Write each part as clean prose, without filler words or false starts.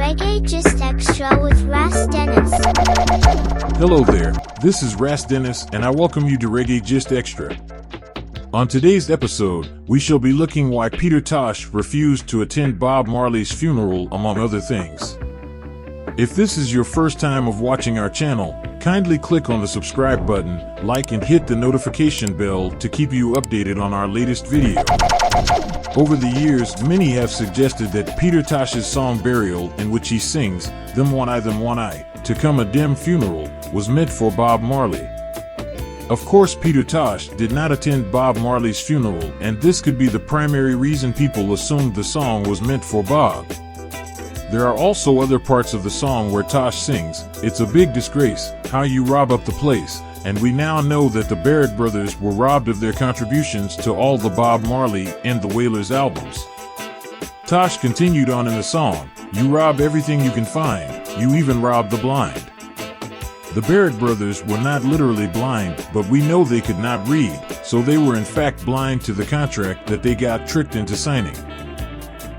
Reggae Just Extra with Ras Dennis. Hello there, this is Ras Dennis and I welcome you to Reggae Just Extra. On today's episode, we shall be looking why Peter Tosh refused to attend Bob Marley's funeral, among other things. If this is your first time of watching our channel, kindly click on the subscribe button, like and hit the notification bell to keep you updated on our latest video. Over the years, many have suggested that Peter Tosh's song Burial, in which he sings, them one eye, to come a dim funeral, was meant for Bob Marley. Of course, Peter Tosh did not attend Bob Marley's funeral, and this could be the primary reason people assumed the song was meant for Bob. There are also other parts of the song where Tosh sings, "It's a big disgrace, how you rob up the place," and we now know that the Barrett brothers were robbed of their contributions to all the Bob Marley and the Wailers albums. Tosh continued on in the song, "You rob everything you can find, you even rob the blind." The Barrett brothers were not literally blind, but we know they could not read, so they were in fact blind to the contract that they got tricked into signing.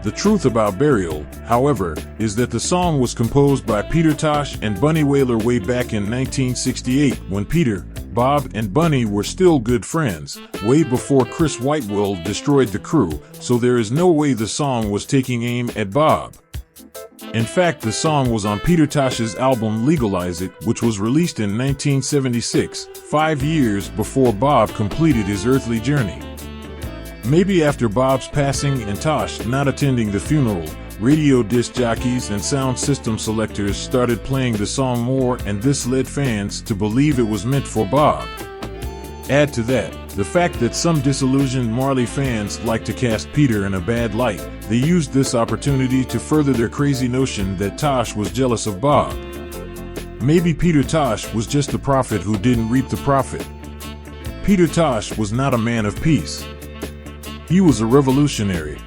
The truth about Burial, however, is that the song was composed by Peter Tosh and Bunny Wailer way back in 1968 when Peter, Bob, and Bunny were still good friends, way before Chris Whitewell destroyed the crew, so there is no way the song was taking aim at Bob. In fact, the song was on Peter Tosh's album Legalize It, which was released in 1976, 5 years before Bob completed his earthly journey. Maybe after Bob's passing and Tosh not attending the funeral, radio disc jockeys and sound system selectors started playing the song more, and this led fans to believe it was meant for Bob. Add to that, the fact that some disillusioned Marley fans like to cast Peter in a bad light. They used this opportunity to further their crazy notion that Tosh was jealous of Bob. Maybe Peter Tosh was just the prophet who didn't reap the profit. Peter Tosh was not a man of peace. He was a revolutionary.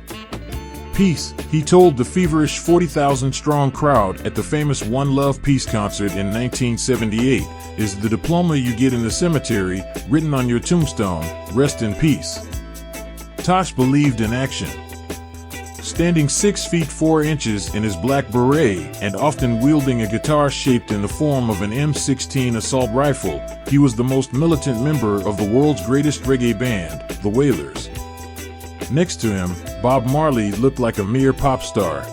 Peace, he told the feverish 40,000-strong crowd at the famous One Love Peace concert in 1978, is the diploma you get in the cemetery, written on your tombstone, rest in peace. Tosh believed in action. Standing 6 feet 4 inches in his black beret and often wielding a guitar shaped in the form of an M16 assault rifle, he was the most militant member of the world's greatest reggae band, the Wailers. Next to him, Bob Marley looked like a mere pop star.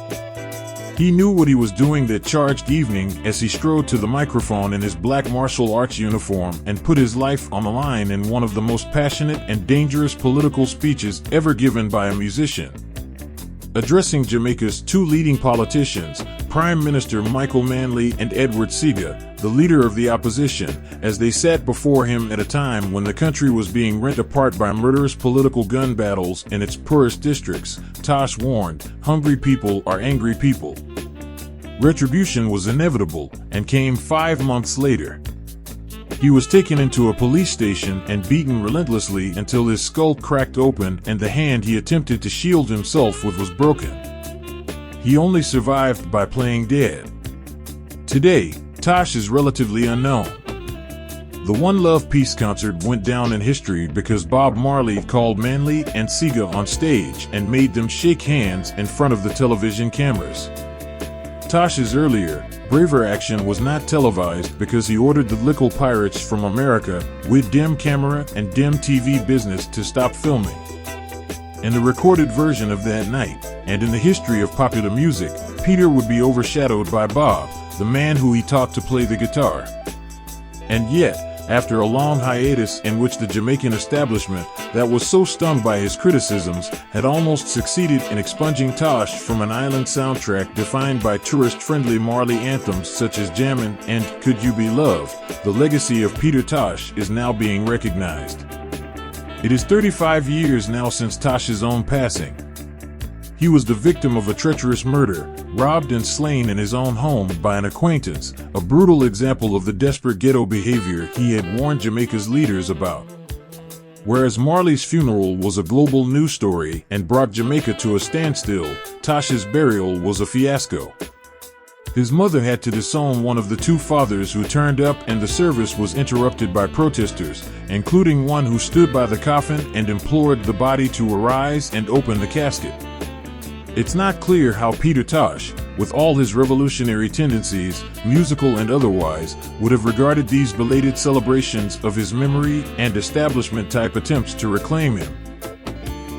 He knew what he was doing that charged evening as he strode to the microphone in his black martial arts uniform and put his life on the line in one of the most passionate and dangerous political speeches ever given by a musician. Addressing Jamaica's two leading politicians, Prime Minister Michael Manley and Edward Seaga, the leader of the opposition, as they sat before him at a time when the country was being rent apart by murderous political gun battles in its poorest districts, Tosh warned, "Hungry people are angry people." Retribution was inevitable, and came 5 months later. He was taken into a police station and beaten relentlessly until his skull cracked open and the hand he attempted to shield himself with was broken. He only survived by playing dead. Today, Tosh is relatively unknown. The One Love Peace concert went down in history because Bob Marley called Manley and Seaga on stage and made them shake hands in front of the television cameras. Tosh's earlier, braver action was not televised because he ordered the Lickle Pirates from America, with dim camera and dim TV business, to stop filming. In the recorded version of that night, and in the history of popular music, Peter would be overshadowed by Bob, the man who he taught to play the guitar. And yet, after a long hiatus in which the Jamaican establishment, that was so stung by his criticisms, had almost succeeded in expunging Tosh from an island soundtrack defined by tourist-friendly Marley anthems such as Jammin' and Could You Be Loved, the legacy of Peter Tosh is now being recognized. It is 35 years now since Tosh's own passing. He was the victim of a treacherous murder, robbed and slain in his own home by an acquaintance, a brutal example of the desperate ghetto behavior he had warned Jamaica's leaders about. Whereas Marley's funeral was a global news story and brought Jamaica to a standstill, Tosh's burial was a fiasco. His mother had to disown one of the two fathers who turned up, and the service was interrupted by protesters, including one who stood by the coffin and implored the body to arise and open the casket. It's not clear how Peter Tosh, with all his revolutionary tendencies, musical and otherwise, would have regarded these belated celebrations of his memory and establishment-type attempts to reclaim him.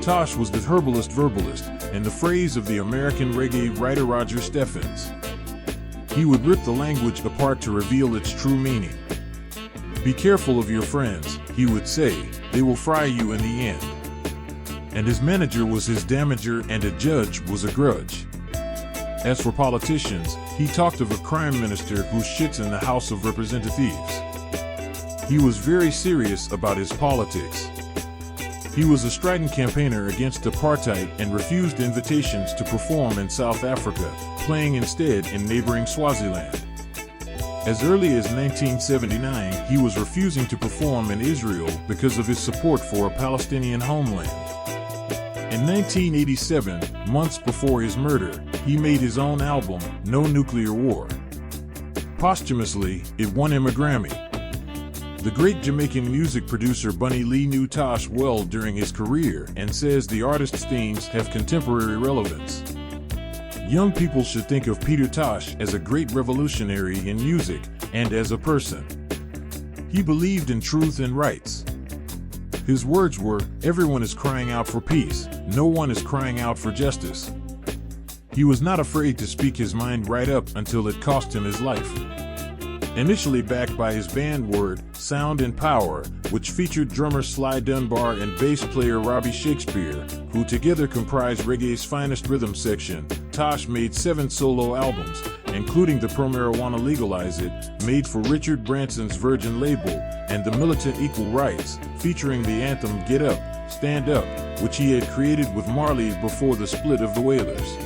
Tosh was the herbalist verbalist, in the phrase of the American reggae writer Roger Steffens. He would rip the language apart to reveal its true meaning. "Be careful of your friends," he would say, "they will fry you in the end." And his manager was his damager and a judge was a grudge. As for politicians, he talked of a crime minister who shits in the House of Representatives. He was very serious about his politics. He was a strident campaigner against apartheid and refused invitations to perform in South Africa, playing instead in neighboring Swaziland. As early as 1979, he was refusing to perform in Israel because of his support for a Palestinian homeland. In 1987, months before his murder, he made his own album, No Nuclear War. Posthumously, it won him a Grammy. The great Jamaican music producer Bunny Lee knew Tosh well during his career and says the artist's themes have contemporary relevance. Young people should think of Peter Tosh as a great revolutionary in music and as a person. He believed in truth and rights. His words were, "Everyone is crying out for peace, no one is crying out for justice." He was not afraid to speak his mind right up until it cost him his life. Initially backed by his band Word, Sound and Power, which featured drummer Sly Dunbar and bass player Robbie Shakespeare, who together comprised reggae's finest rhythm section, Tosh made 7 solo albums, including the Pro Marijuana Legalize It, made for Richard Branson's Virgin label, and The Militant Equal Rights, featuring the anthem Get Up, Stand Up, which he had created with Marley before the split of the Wailers.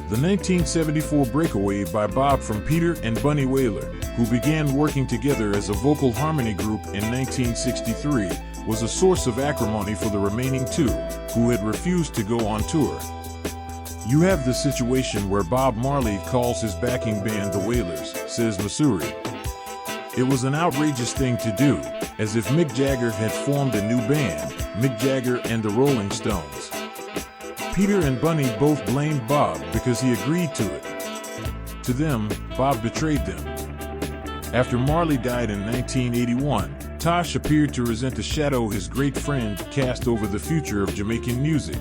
The 1974 breakaway by Bob from Peter and Bunny Wailer, who began working together as a vocal harmony group in 1963, was a source of acrimony for the remaining 2, who had refused to go on tour. You have the situation where Bob Marley calls his backing band the Wailers, says Missouri. It was an outrageous thing to do, as if Mick Jagger had formed a new band, Mick Jagger and the Rolling Stones. Peter and Bunny both blamed Bob because he agreed to it. To them, Bob betrayed them. After Marley died in 1981, Tosh appeared to resent the shadow his great friend cast over the future of Jamaican music.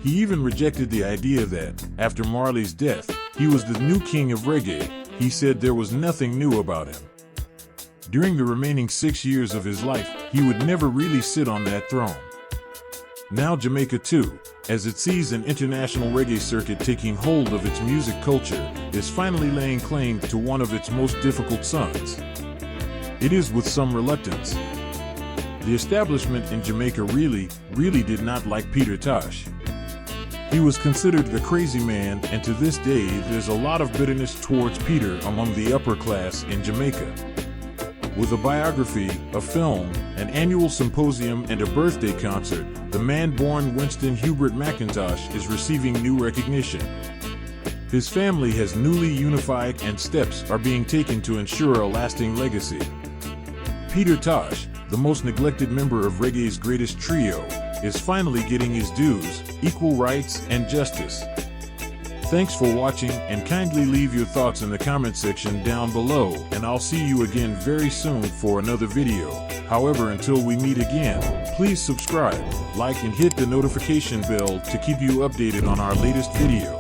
He even rejected the idea that, after Marley's death, he was the new king of reggae. He said there was nothing new about him. During the remaining 6 years of his life, he would never really sit on that throne. Now Jamaica too, as it sees an international reggae circuit taking hold of its music culture, is finally laying claim to one of its most difficult sons. It is with some reluctance. The establishment in Jamaica really did not like Peter Tosh. He was considered the crazy man, and to this day there's a lot of bitterness towards Peter among the upper class in Jamaica. With a biography, a film, an annual symposium, and a birthday concert, the man born Winston Hubert McIntosh is receiving new recognition. His family has newly unified and steps are being taken to ensure a lasting legacy. Peter Tosh, the most neglected member of reggae's greatest trio, is finally getting his dues, equal rights, and justice. Thanks for watching, and kindly leave your thoughts in the comment section down below, and I'll see you again very soon for another video. However, until we meet again, please subscribe, like, and hit the notification bell to keep you updated on our latest video.